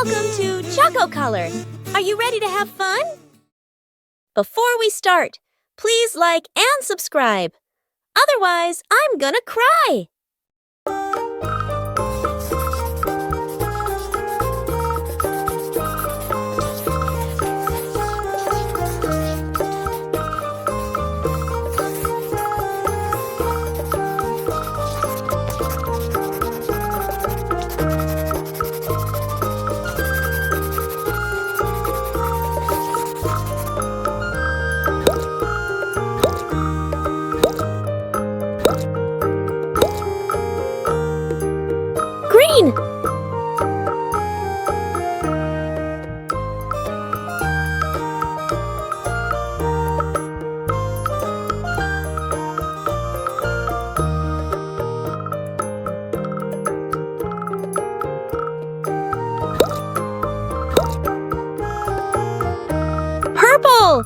Welcome to ChocoColor. Are you ready to have fun? Before we start, please like and subscribe. Otherwise, I'm gonna cry. Green. Purple.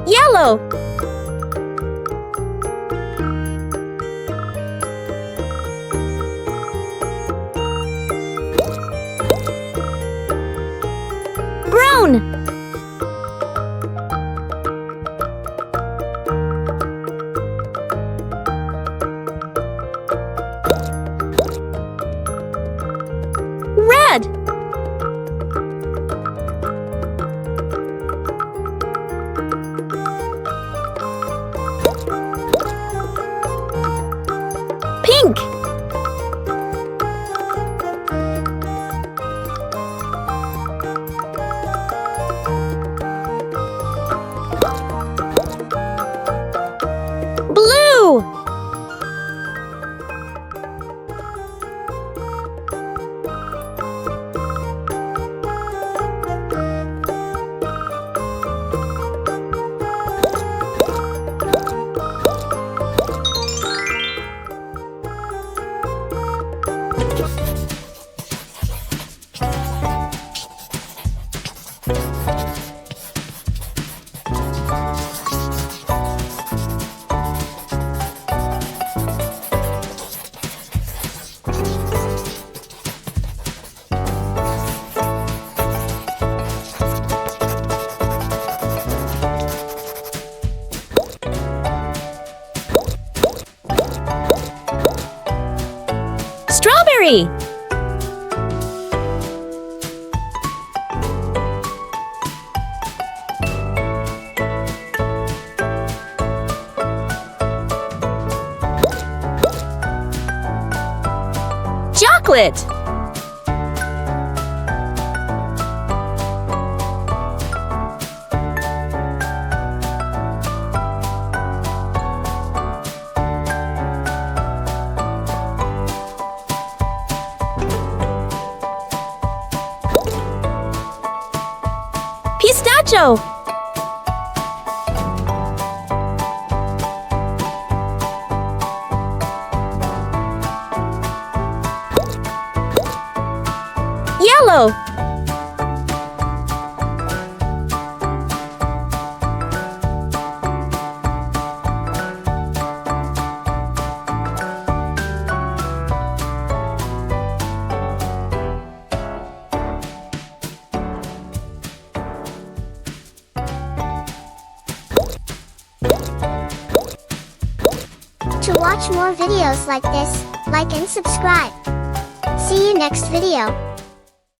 Yellow. Brown. Red. Pink. Blue. Strawberry. Chocolate. Pistachio. Yellow. To watch more videos like this, like and subscribe. See you next video.